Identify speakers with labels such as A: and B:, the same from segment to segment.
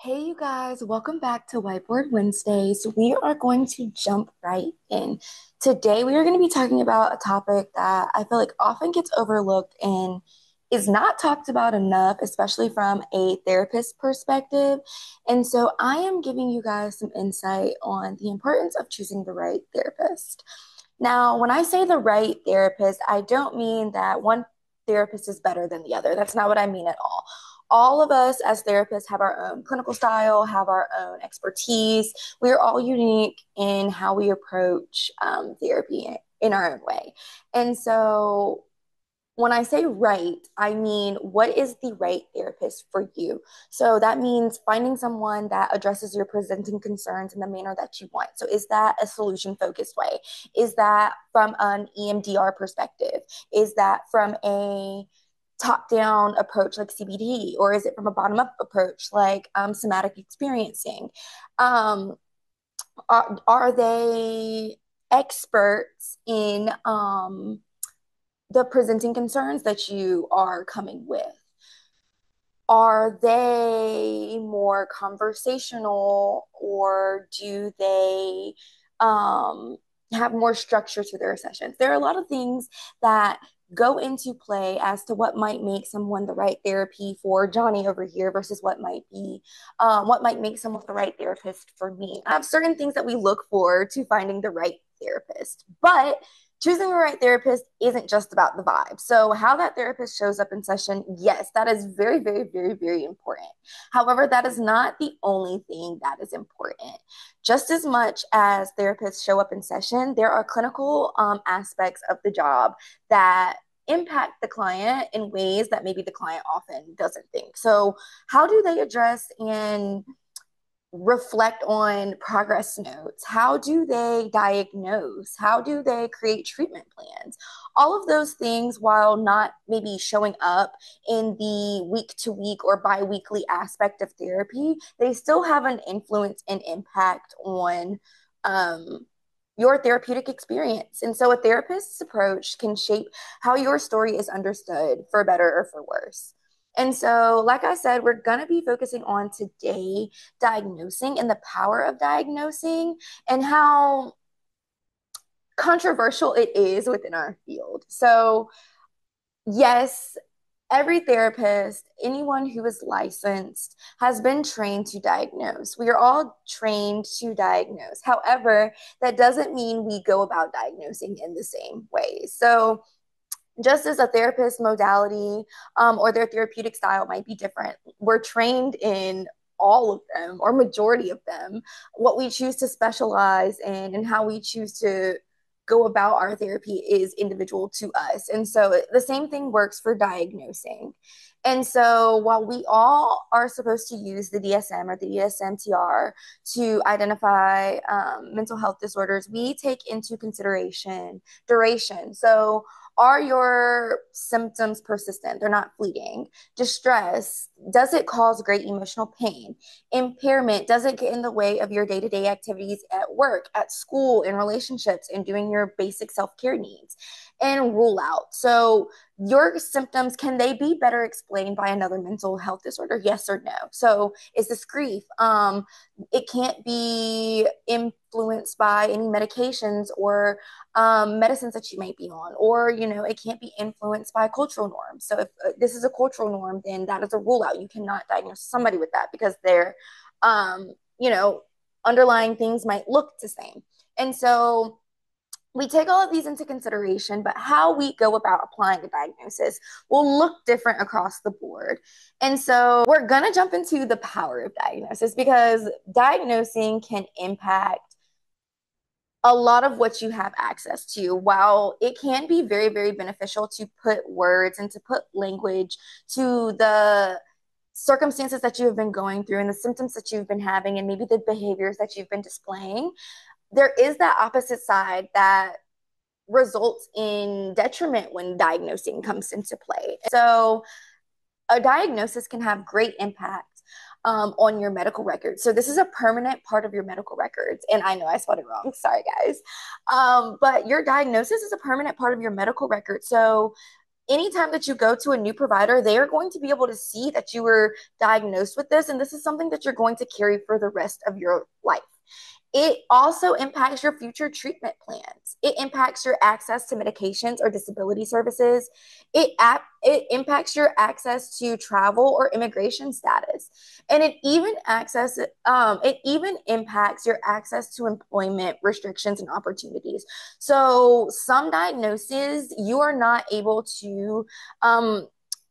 A: Hey, you guys, welcome back to Whiteboard Wednesdays. We are going to jump right in. Today, we are going to be talking about a topic that I feel like often gets overlooked and is not talked about enough, especially from a therapist perspective. And so, I am giving you guys some insight on the importance of choosing the right therapist. Now, when I say the right therapist, I don't mean that one therapist is better than the other. That's not what I mean at all of us as therapists have our own clinical style, have our own expertise. We are all unique in how we approach therapy in our own way. And so when I say right, I mean, what is the right therapist for you? So that means finding someone that addresses your presenting concerns in the manner that you want. So is that a solution focused way? Is that from an EMDR perspective? Is that from a top down approach like CBT, or is it from a bottom up approach like somatic experiencing? Um, are they experts in the presenting concerns that you are coming with? Are they more conversational, or do they um, have more structure to their sessions? There are a lot of things that go into play as to what might make someone the right therapy for Johnny over here versus what might make someone the right therapist for me. I have certain things that we look for to finding the right therapist, but choosing the right therapist isn't just about the vibe. So, how that therapist shows up in session, yes, that is very, very, very, very important. However, that is not the only thing that is important. Just as much as therapists show up in session, there are clinical aspects of the job that impact the client in ways that maybe the client often doesn't think. So, how do they address and reflect on progress notes? How do they diagnose? How do they create treatment plans? All of those things, while not maybe showing up in the week to week or bi weekly aspect of therapy, they still have an influence and impact on um, your therapeutic experience. And so a therapist's approach can shape how your story is understood for better or for worse. And so, like I said, we're going to be focusing on today diagnosing and the power of diagnosing and how controversial it is within our field. So, yes, every therapist, anyone who is licensed, has been trained to diagnose. We are all trained to diagnose. However, that doesn't mean we go about diagnosing in the same way. So, just as a therapist modality or their therapeutic style might be different, we're trained in all of them or majority of them. What we choose to specialize in and how we choose to go about our therapy is individual to us. And so the same thing works for diagnosing. And so while we all are supposed to use the DSM or the DSM-TR to identify mental health disorders, we take into consideration duration. So are your symptoms persistent? They're not fleeting. Distress, does it cause great emotional pain? Impairment, does it get in the way of your day to day activities at work, at school, in relationships, and doing your basic self care needs? And rule out. So, your symptoms, can they be better explained by another mental health disorder? Yes or no? So, is this grief? It can't be influenced by any medications or medicines that you might be on, or it can't be influenced by cultural norms. So if this is a cultural norm, then that is a rule out. You cannot diagnose somebody with that because their you know underlying things might look the same. And so we take all of these into consideration, but how we go about applying a diagnosis will look different across the board. And so we're going to jump into the power of diagnosis, because diagnosing can impact a lot of what you have access to. While it can be very, very beneficial to put words and to put language to the circumstances that you have been going through and the symptoms that you've been having and maybe the behaviors that you've been displaying, there is that opposite side that results in detriment when diagnosing comes into play. So a diagnosis can have great impact on your medical records. So this is a permanent part of your medical records. And I know I spelled it wrong. Sorry, guys. But your diagnosis is a permanent part of your medical record. So anytime that you go to a new provider, they are going to be able to see that you were diagnosed with this, and this is something that you're going to carry for the rest of your life. It also impacts your future treatment plans. It impacts your access to medications or disability services. It impacts your access to travel or immigration status, and it even impacts your access to employment restrictions and opportunities. So some diagnoses you are not able to um,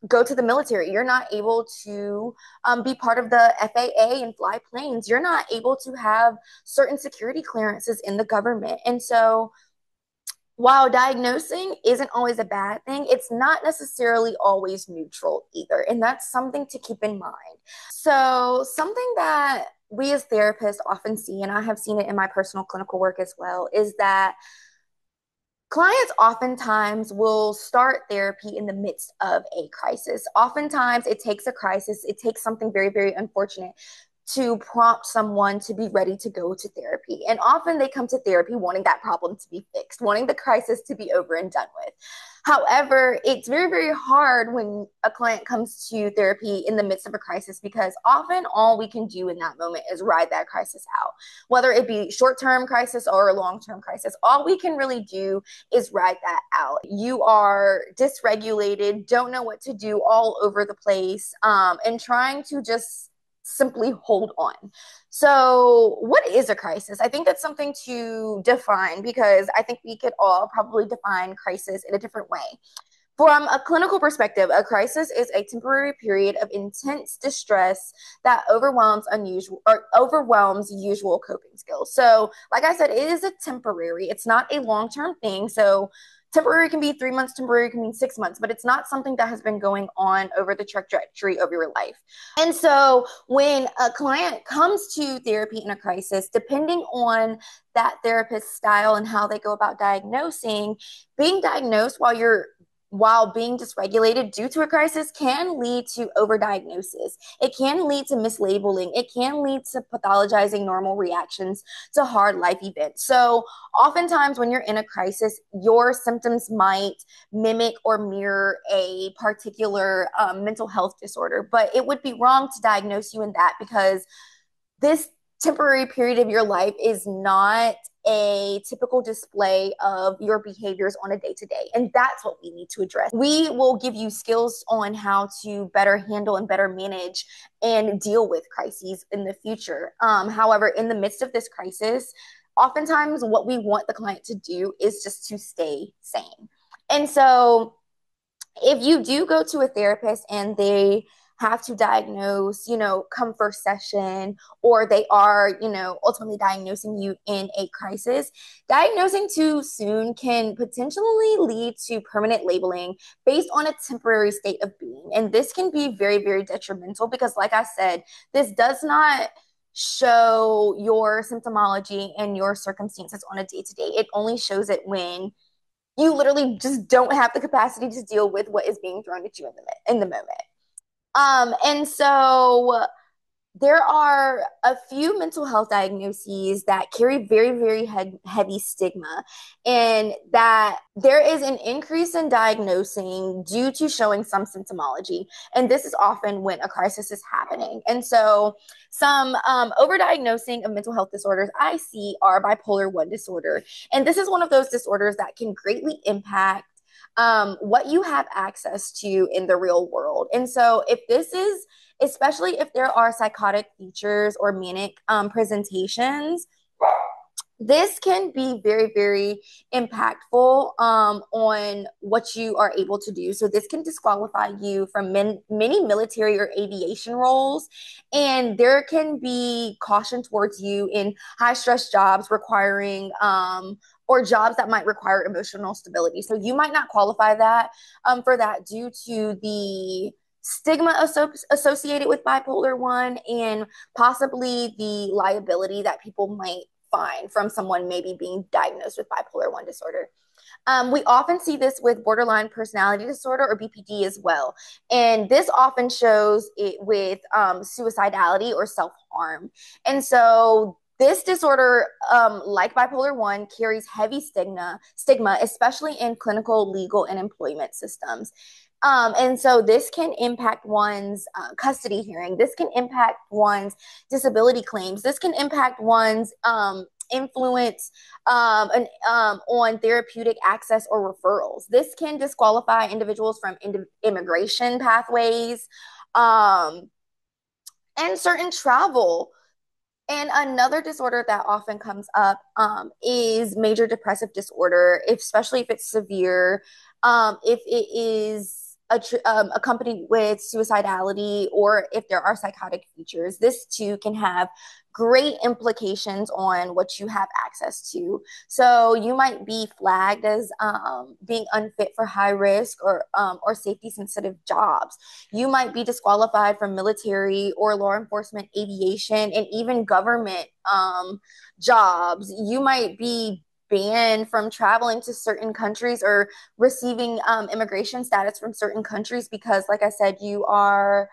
A: go to the military. You're not able to be part of the FAA and fly planes. You're not able to have certain security clearances in the government. And so, while diagnosing isn't always a bad thing, it's not necessarily always neutral either. And that's something to keep in mind. So, something that we as therapists often see, and I have seen it in my personal clinical work as well, is that clients oftentimes will start therapy in the midst of a crisis. Oftentimes, it takes a crisis, it takes something very, very unfortunate to prompt someone to be ready to go to therapy. And often they come to therapy wanting that problem to be fixed, wanting the crisis to be over and done with. However, it's very, very hard when a client comes to therapy in the midst of a crisis because often all we can do in that moment is ride that crisis out. Whether it be short-term crisis or a long-term crisis, all we can really do is ride that out. You are dysregulated, don't know what to do, all over the place, and trying to just simply hold on. So, what is a crisis? I think that's something to define because I think we could all probably define crisis in a different way. From a clinical perspective, a crisis is a temporary period of intense distress that overwhelms usual coping skills. So, like I said, it is a temporary, it's not a long-term thing. So, temporary can be 3 months, temporary can mean 6 months, but it's not something that has been going on over the trajectory of your life. And so when a client comes to therapy in a crisis, depending on that therapist's style and how they go about diagnosing, being diagnosed while being dysregulated due to a crisis can lead to overdiagnosis. It can lead to mislabeling. It can lead to pathologizing normal reactions to hard life events. So, oftentimes, when you're in a crisis, your symptoms might mimic or mirror a particular mental health disorder, but it would be wrong to diagnose you in that because this temporary period of your life is not a typical display of your behaviors on a day to day. And that's what we need to address. We will give you skills on how to better handle and better manage and deal with crises in the future. However, in the midst of this crisis, oftentimes what we want the client to do is just to stay sane. And so if you do go to a therapist and they have to diagnose, come first session, or they are, ultimately diagnosing you in a crisis, diagnosing too soon can potentially lead to permanent labeling based on a temporary state of being. And this can be very, very detrimental because, like I said, this does not show your symptomology and your circumstances on a day to day. It only shows it when you literally just don't have the capacity to deal with what is being thrown at you in the moment. And so there are a few mental health diagnoses that carry very, very heavy stigma, and that there is an increase in diagnosing due to showing some symptomology. And this is often when a crisis is happening. And so some overdiagnosing of mental health disorders I see are bipolar 1 disorder. And this is one of those disorders that can greatly impact what you have access to in the real world. And so if this is, especially if there are psychotic features or manic presentations, this can be very, very impactful on what you are able to do. So this can disqualify you from many military or aviation roles. And there can be caution towards you in high stress jobs requiring or jobs that might require emotional stability. So you might not qualify that for that due to the stigma associated with bipolar 1 and possibly the liability that people might find from someone maybe being diagnosed with bipolar 1 disorder. We often see this with borderline personality disorder or BPD as well. And this often shows it with suicidality or self-harm. And so This disorder, like bipolar 1, carries heavy stigma, especially in clinical, legal, and employment systems. And so this can impact one's custody hearing. This can impact one's disability claims. This can impact one's influence on therapeutic access or referrals. This can disqualify individuals from immigration pathways um, and certain travel. And another disorder that often comes up is major depressive disorder, especially if it's severe, if it is accompanied with suicidality, or if there are psychotic features. This too can have great implications on what you have access to. So you might be flagged as being unfit for high risk or safety sensitive jobs. You might be disqualified from military or law enforcement, aviation, and even government jobs. You might be banned from traveling to certain countries or receiving immigration status from certain countries because, like I said, you are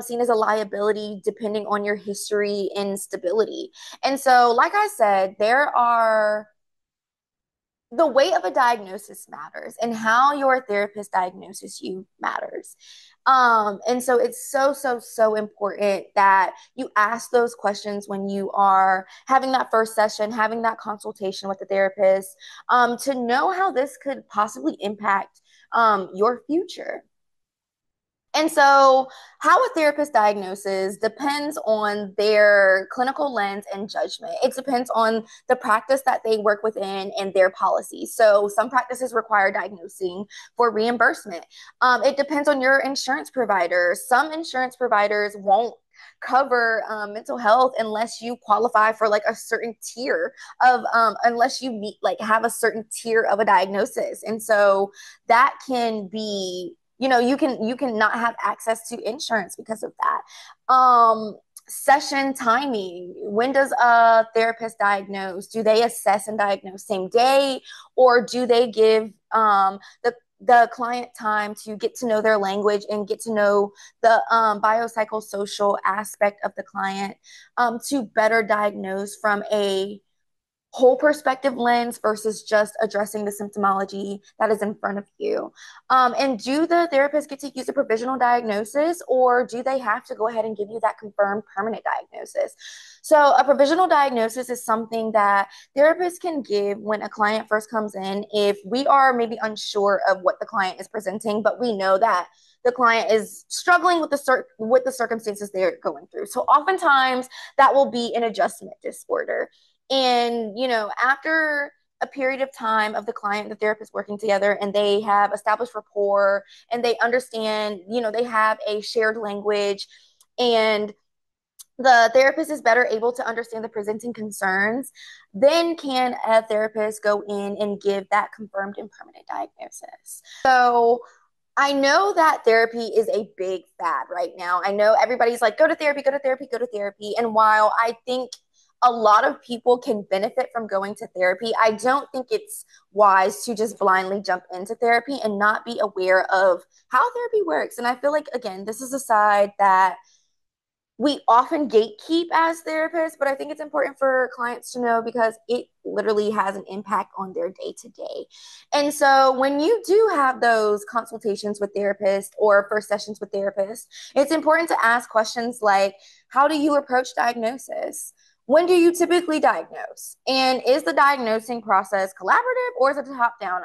A: seen as a liability depending on your history and stability. And so, like I said, there are the weight of a diagnosis matters and how your therapist diagnoses you matters. And so it's so important that you ask those questions when you are having that first session, having that consultation with the therapist, to know how this could possibly impact your future. And so, how a therapist diagnoses depends on their clinical lens and judgment. It depends on the practice that they work within and their policies. So, some practices require diagnosing for reimbursement. It depends on your insurance provider. Some insurance providers won't cover mental health unless you qualify for like a certain tier of unless you meet like have a certain tier of a diagnosis. And so that can be, you can not have access to insurance because of that. Session timing, when does a therapist diagnose? Do they assess and diagnose same day, or do they give the client time to get to know their language and get to know the biopsychosocial aspect of the client, to better diagnose from a whole perspective lens versus just addressing the symptomology that is in front of you? And do the therapists get to use a provisional diagnosis, or do they have to go ahead and give you that confirmed permanent diagnosis? So, a provisional diagnosis is something that therapists can give when a client first comes in if we are maybe unsure of what the client is presenting, but we know that the client is struggling with the circumstances they're going through. So oftentimes that will be an adjustment disorder. And, after a period of time of the client and the therapist working together, and they have established rapport and they understand, they have a shared language, and the therapist is better able to understand the presenting concerns, then can a therapist go in and give that confirmed and permanent diagnosis. So I know that therapy is a big fad right now. I know everybody's like, go to therapy, go to therapy, go to therapy. And while I think a lot of people can benefit from going to therapy, I don't think it's wise to just blindly jump into therapy and not be aware of how therapy works. And I feel like, again, this is a side that we often gatekeep as therapists, but I think it's important for clients to know because it literally has an impact on their day to day. And so when you do have those consultations with therapists or first sessions with therapists, it's important to ask questions like, how do you approach diagnosis? When do you typically diagnose? And is the diagnosing process collaborative, or is it top down?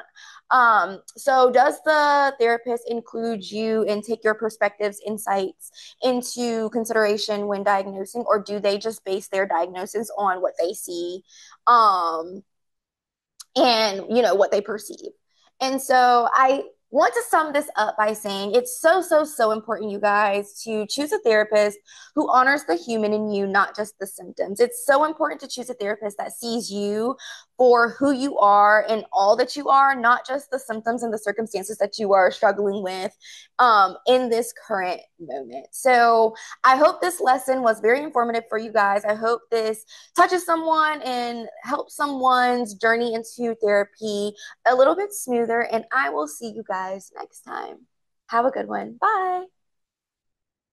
A: So does the therapist include you and take your perspectives, insights into consideration when diagnosing, or do they just base their diagnosis on what they see, and what they perceive? And so I want to sum this up by saying it's so important, you guys, to choose a therapist who honors the human in you, not just the symptoms. It's so important to choose a therapist that sees you for who you are and all that you are, not just the symptoms and the circumstances that you are struggling with in this current moment. So I hope this lesson was very informative for you guys. I hope this touches someone and helps someone's journey into therapy a little bit smoother. And I will see you guys next time. Have a good one. Bye.